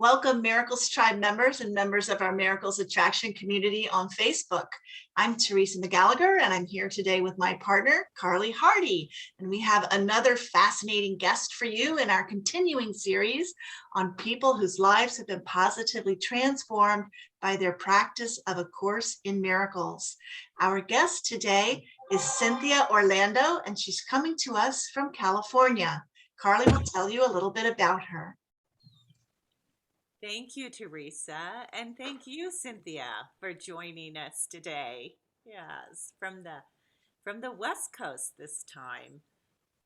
Welcome, Miracles Tribe members and members of our Miracles Attraction community on Facebook. I'm Teresa McGallicher, and I'm here today with my partner, Carly Hardy. And we have another fascinating guest for you in our continuing series on people whose lives have been positively transformed by their practice of A Course in Miracles. Our guest today is Cynthia Orlando, and she's coming to us from California. Carly will tell you a little bit about her. Thank you, Teresa, and thank you, Cynthia, for joining us today. Yes, from the West Coast this time.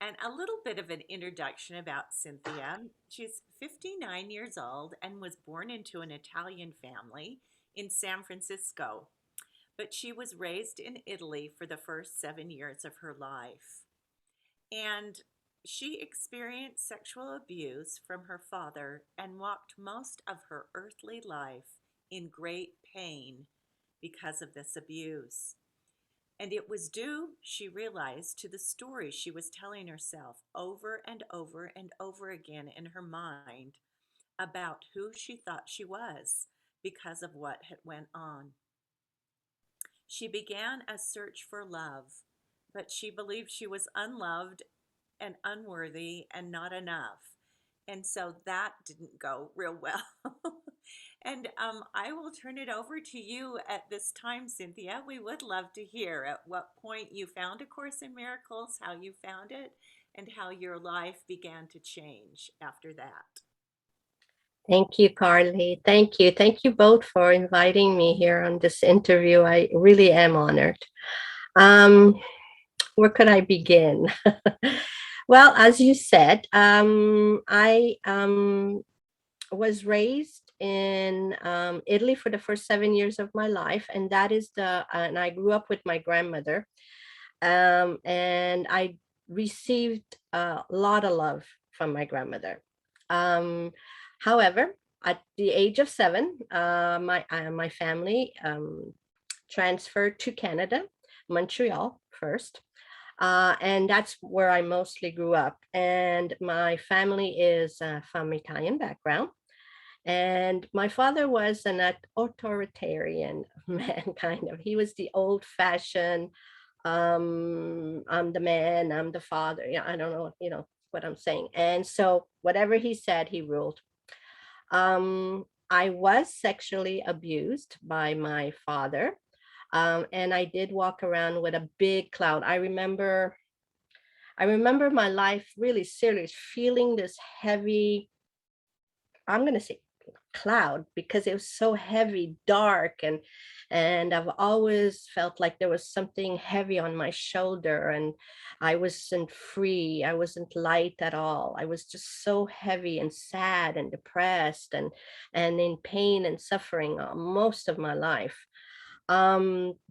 And a little bit of an introduction about Cynthia. She's 59 years old and was born into an Italian family in San Francisco, but she was raised in Italy for the first 7 years of her life. And she experienced sexual abuse from her father and walked most of her earthly life in great pain because of this abuse. And it was due, she realized, to the story she was telling herself over and over and over again in her mind about who she thought she was because of what had went on. She began a search for love, but she believed she was unloved and unworthy and not enough. And so that didn't go real well. And I will turn it over to you at this time, Cynthia. We would love to hear at what point you found A Course in Miracles, how you found it, and how your life began to change after that. Thank you, Carly. Thank you. Thank you both for inviting me here on this interview. I really am honored. Um, where could I begin? Well, as you said, I was raised in Italy for the first 7 years of my life, and and I grew up with my grandmother, and I received a lot of love from my grandmother. Um, However, at the age of 7, my family transferred to Canada, Montreal first, and that's where I mostly grew up. And my family is from Italian background. And my father was an authoritarian man, kind of. He was the old-fashioned, I'm the man, I'm the father. Yeah, I don't know, what I'm saying. And so whatever he said, he ruled. I was sexually abused by my father. And I did walk around with a big cloud. I remember my life really serious, feeling this heavy, I'm gonna say cloud, because it was so heavy, dark, and I've always felt like there was something heavy on my shoulder, and I wasn't free. I wasn't light at all. I was just so heavy and sad and depressed and in pain and suffering most of my life.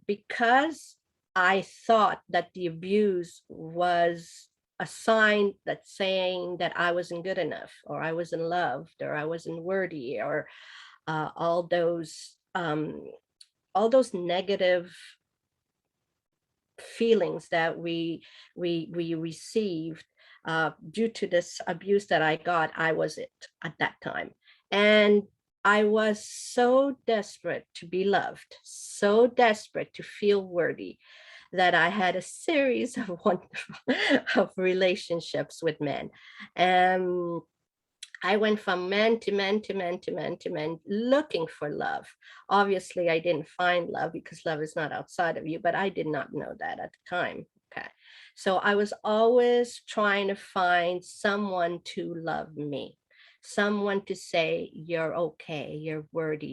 Because I thought that the abuse was a sign that's saying that I wasn't good enough, or I wasn't loved, or I wasn't worthy, or uh, all those um, all those negative feelings that we received due to this abuse that I got. I was it at that time, and I was so desperate to be loved, so desperate to feel worthy, that I had a series of wonderful of relationships with men. And I went from man to man to man to man to man looking for love. Obviously, I didn't find love because love is not outside of you, but I did not know that at the time. Okay. So I was always trying to find someone to love me, someone to say, you're okay, you're worthy,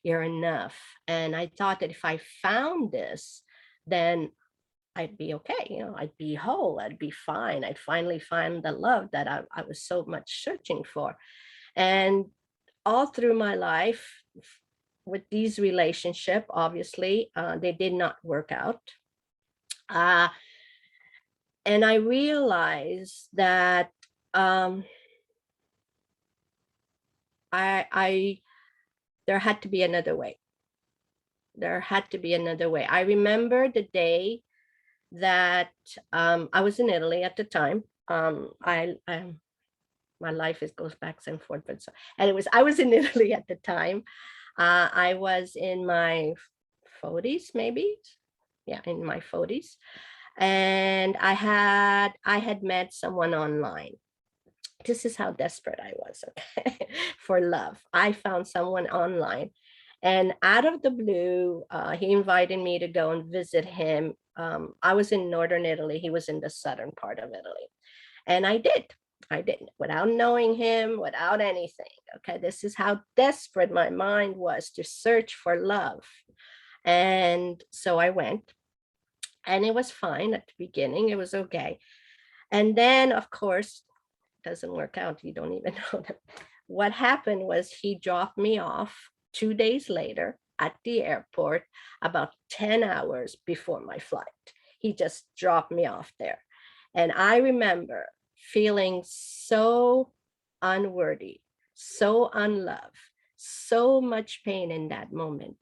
you're enough. And I thought that if I found this, then I'd be okay, I'd be whole, I'd be fine. I'd finally find the love that I was so much searching for. And all through my life, with these relationship, obviously, they did not work out. Uh, and I realized that um, I there had to be another way. There had to be another way. I remember the day that I was in Italy at the time. I My life goes back and forth. But so, and I was in Italy at the time. I was in my 40s, maybe. Yeah, in my 40s. And I had met someone online. This is how desperate I was, okay, for love. I found someone online, and out of the blue, he invited me to go and visit him. I was in northern Italy. He was in the southern part of Italy, and I did. I did without knowing him, without anything. Okay, this is how desperate my mind was to search for love. And so I went, and it was fine at the beginning. It was okay. And then, of course, doesn't work out. You don't even know that. What happened was he dropped me off 2 days later at the airport, about 10 hours before my flight. He just dropped me off there. And I remember feeling so unworthy, so unloved, so much pain in that moment.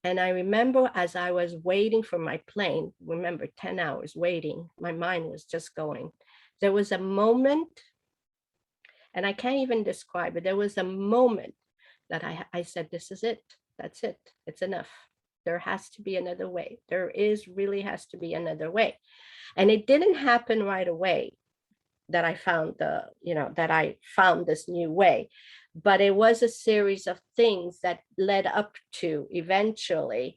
And I remember as I was waiting for my plane, remember 10 hours waiting, my mind was just going. There was a moment, and I can't even describe it. There was a moment that I said, this is it. That's it. It's enough. There has to be another way. Really has to be another way. And it didn't happen right away that I found this new way. But it was a series of things that led up to eventually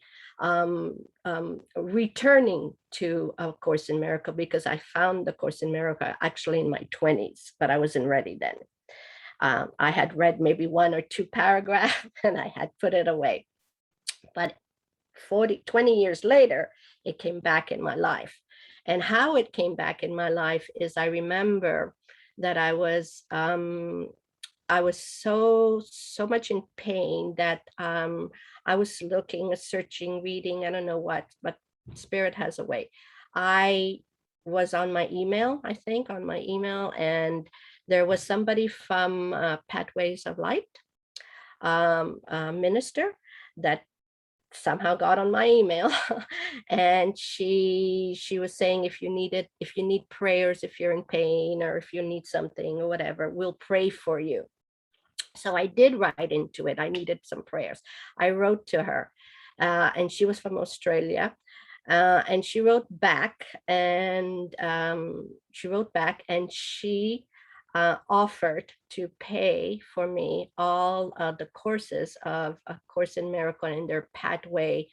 returning to A Course in Miracle, because I found the Course in Miracle actually in my 20s, but I wasn't ready then. I had read maybe 1 or 2 paragraphs and I had put it away. But 20 years later, it came back in my life. And how it came back in my life is, I remember that I was so much in pain that I was looking, searching, reading, I don't know what, but Spirit has a way. I was on my email, and there was somebody from Pathways of Light, a minister, that somehow got on my email. And she was saying, if you need prayers, if you're in pain, or if you need something or whatever, we'll pray for you. So I did write into it. I needed some prayers. I wrote to her, and she was from Australia. And she wrote back, and she offered to pay for me all the courses of A Course in Miracle and their pathway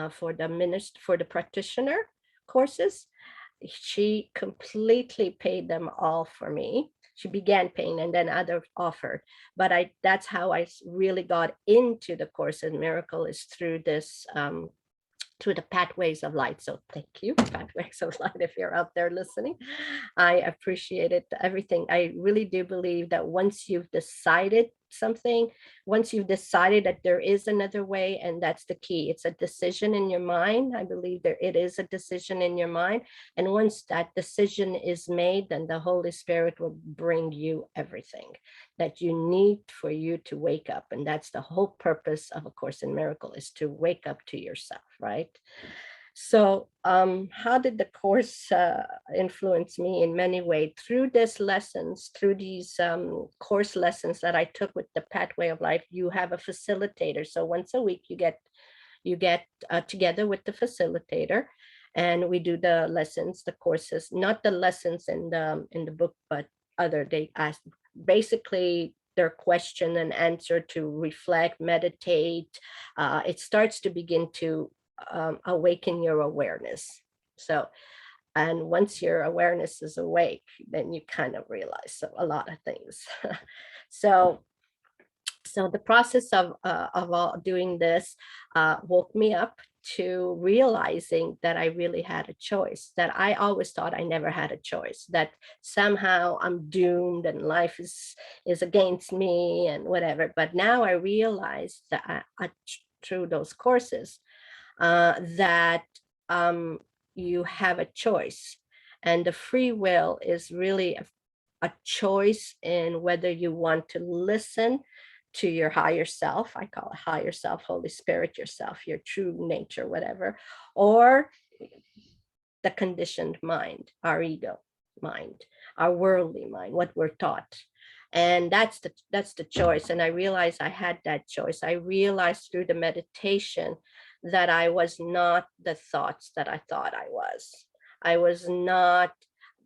for the practitioner courses. She completely paid them all for me. She began paying, and then others offered. But that's how I really got into the Course in Miracle, is through this through the Pathways of Light. So thank you, Pathways of Light, if you're out there listening. I appreciate it, everything. I really do believe that once you've decided something, once you've decided that there is another way, and that's the key, it's a decision in your mind. I believe it is a decision in your mind. And once that decision is made, then the Holy Spirit will bring you everything that you need for you to wake up. And that's the whole purpose of A Course in Miracle, is to wake up to yourself, right? So how did the course influence me? In many ways, through these course lessons that I took with the Pathway of Life. You have a facilitator. So once a week you get together with the facilitator, and we do the lessons, the courses, not the lessons in the book, but they ask basically their question and answer, to reflect, meditate. It starts to begin to awaken your awareness. So, and once your awareness is awake, then you kind of realize a lot of things. so the process of all doing this woke me up to realizing that I really had a choice, that I always thought I never had a choice, that somehow I'm doomed and life is against me and whatever. But now I realize that through those courses, that you have a choice, and the free will is really a choice in whether you want to listen to your higher self. I call it higher self, Holy Spirit, yourself, your true nature, whatever, or the conditioned mind, our ego mind, our worldly mind, what we're taught. And that's the choice. And I realized I had that choice. I realized through the meditation that I was not the thoughts that I thought I was. I was not,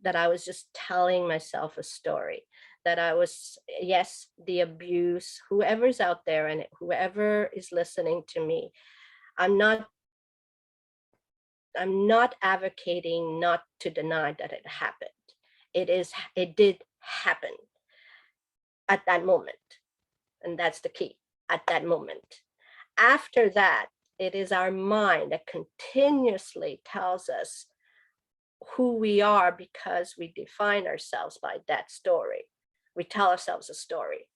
that I was just telling myself a story, that I was, yes, the abuse, whoever's out there and whoever is listening to me, I'm not I'm not advocating not to deny that it happened. It did happen at that moment. And that's the key, at that moment. After that, it is our mind that continuously tells us who we are because we define ourselves by that story. We tell ourselves a story.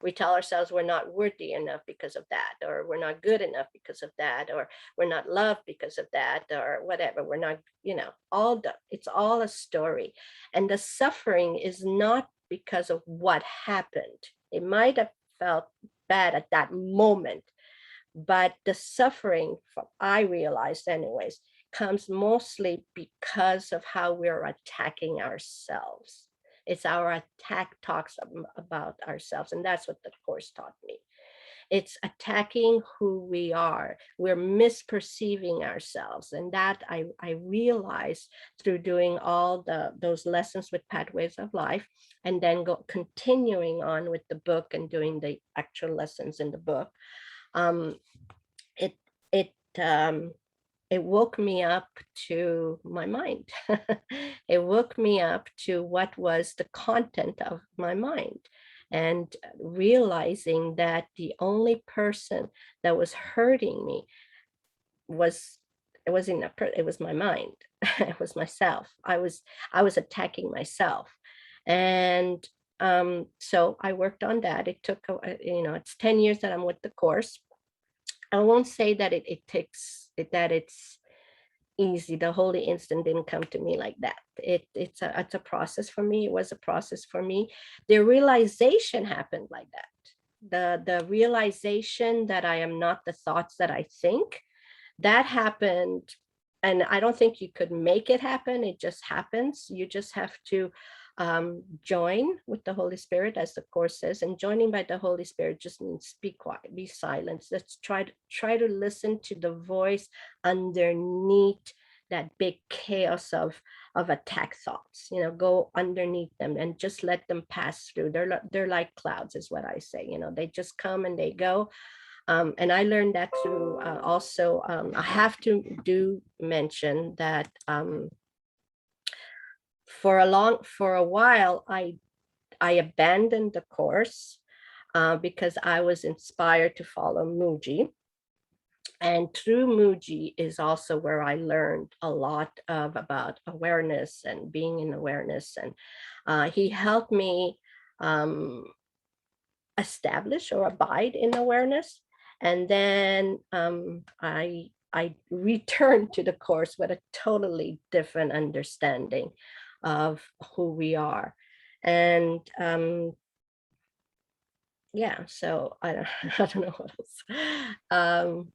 We tell ourselves we're not worthy enough because of that, or we're not good enough because of that, or we're not loved because of that, or whatever. We're not, it's all a story. And the suffering is not because of what happened. It might have felt bad at that moment, but the suffering, I realized anyways, comes mostly because of how we're attacking ourselves. It's our attack talks about ourselves, and that's what the course taught me. It's attacking who we are. We're misperceiving ourselves, and that I realized through doing all those lessons with Pathways of Life, and then continuing on with the book and doing the actual lessons in the book. Um, it it um, it woke me up to my mind. It woke me up to what was the content of my mind, and realizing that the only person that was hurting me was, it was my mind. It was myself. I was attacking myself. And so I worked on that. It took it's 10 years that I'm with the course. I won't say that it takes that it's easy. The holy instant didn't come to me like that. It's a process for me. It was a process for me. The realization happened like that. The realization that I am not the thoughts that I think, that happened. And I don't think you could make it happen. It just happens. You just have to join with the Holy Spirit, as the course says. And joining by the Holy Spirit just means be quiet, be silent. Let's try to listen to the voice underneath that big chaos of attack thoughts. Go underneath them and just let them pass through. They're like clouds, is what I say. They just come and they go. And I learned that through also, I have to do mention that for a while, I abandoned the course because I was inspired to follow Muji. And through Muji is also where I learned a lot about awareness and being in awareness. And he helped me establish or abide in awareness. And then I returned to the course with a totally different understanding of who we are. And yeah, so I don't, I don't know what else.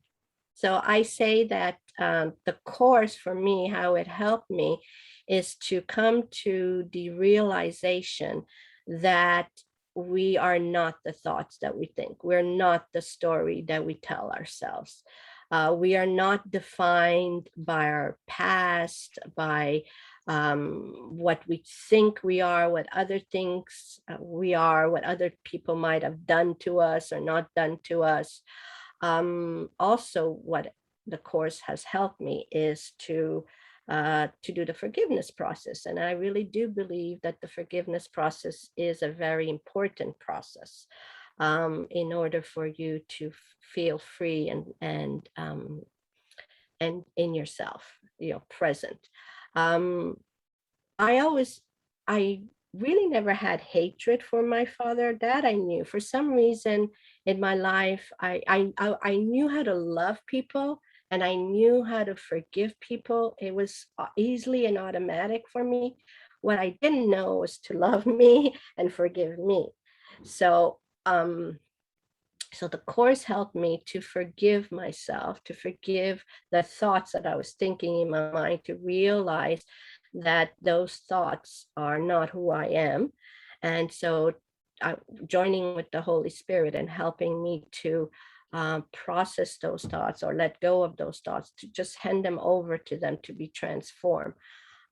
So I say that the course for me, how it helped me, is to come to the realization that we are not the thoughts that we think. We're not the story that we tell ourselves. We are not defined by our past, by what we think we are, what other things we are, what other people might have done to us or not done to us. Also, what the course has helped me is to do the forgiveness process. And I really do believe that the forgiveness process is a very important process in order for you to feel free and in yourself, present. Um, I really never had hatred for my father. That I knew. For some reason in my life, I knew how to love people, and I knew how to forgive people. It was easily and automatic for me. What I didn't know was to love me and forgive me. So so the course helped me to forgive myself, to forgive the thoughts that I was thinking in my mind, to realize that those thoughts are not who I am. And so joining with the Holy Spirit and helping me to process those thoughts or let go of those thoughts, to just hand them over to them to be transformed,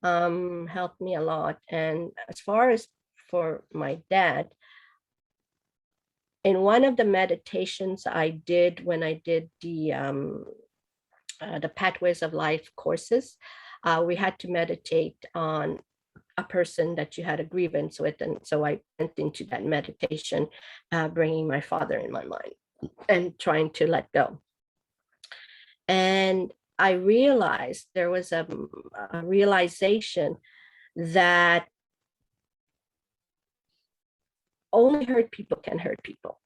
helped me a lot. And as far as for my dad, in one of the meditations I did when I did the Pathways of Life courses, we had to meditate on a person that you had a grievance with. And so I went into that meditation, bringing my father in my mind and trying to let go. And I realized there was a realization that only hurt people can hurt people.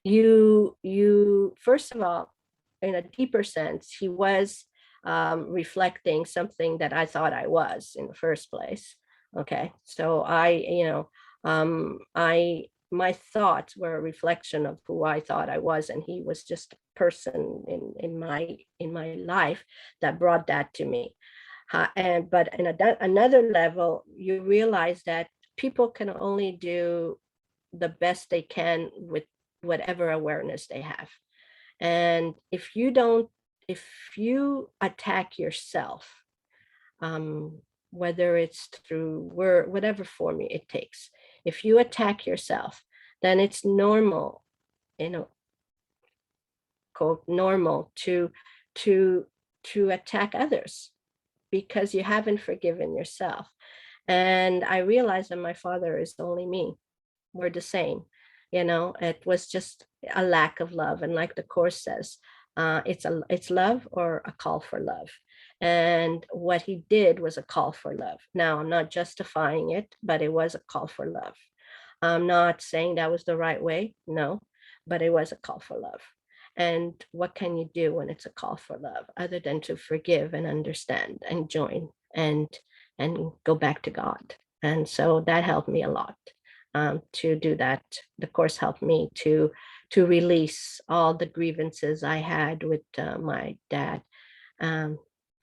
You first of all, in a deeper sense, he was reflecting something that I thought I was in the first place. Okay, so my thoughts were a reflection of who I thought I was, and he was just a person in my life that brought that to me. But in another level, you realize that people can only do the best they can with whatever awareness they have. And if you attack yourself, whether it's through word, whatever form it takes, if you attack yourself, then it's normal, quote, normal to attack others because you haven't forgiven yourself. And I realized that my father is only me. We're the same. It was just a lack of love. And like the course says, it's love or a call for love. And what he did was a call for love. Now, I'm not justifying it, but it was a call for love. I'm not saying that was the right way, no, but it was a call for love. And what can you do when it's a call for love other than to forgive and understand and join and go back to God? And so that helped me a lot. To do that. The course helped me to release all the grievances I had with my dad, and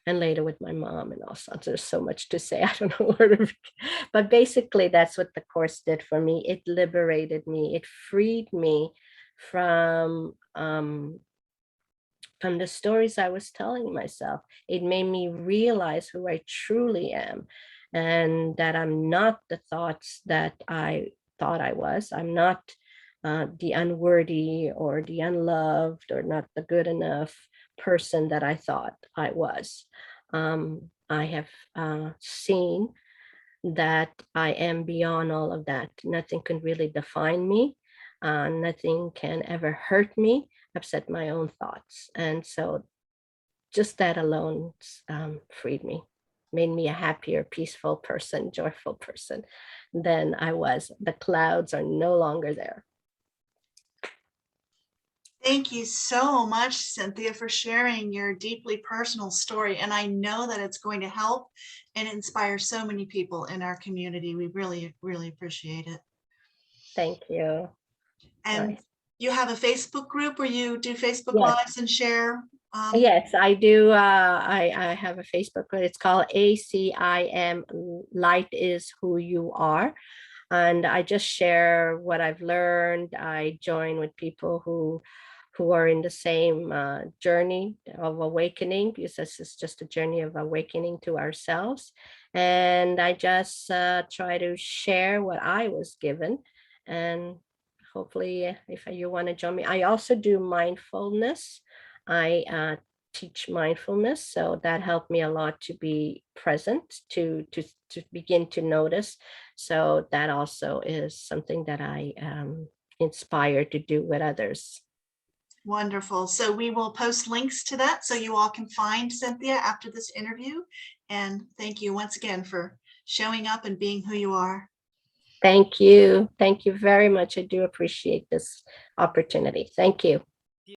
later with my mom and all sorts. There's so much to say. I don't know where to begin. But basically, that's what the course did for me. It liberated me. It freed me from the stories I was telling myself. It made me realize who I truly am, and that I'm not the thoughts that I thought I was. I'm not the unworthy or the unloved or not the good enough person that I thought I was. I have seen that I am beyond all of that. Nothing can really define me. Nothing can ever hurt me except my own thoughts. And so just that alone freed me, made me a happier, peaceful person, joyful person than I was. The clouds are no longer there. Thank you so much, Cynthia, for sharing your deeply personal story. And I know that it's going to help and inspire so many people in our community. We really, really appreciate it. Thank you. And you have a Facebook group where you do Facebook Yes. Lives and share? Yes, I do. I have a Facebook group. It's called ACIM, Light is Who You Are. And I just share what I've learned. I join with people who are in the same journey of awakening, because this is just a journey of awakening to ourselves. And I just try to share what I was given. And hopefully, if you want to join me, I also do mindfulness. I teach mindfulness, so that helped me a lot to be present, to begin to notice. So that also is something that I inspired to do with others. Wonderful. So we will post links to that so you all can find Cynthia after this interview. And thank you once again for showing up and being who you are. Thank you. Thank you very much. I do appreciate this opportunity. Thank you.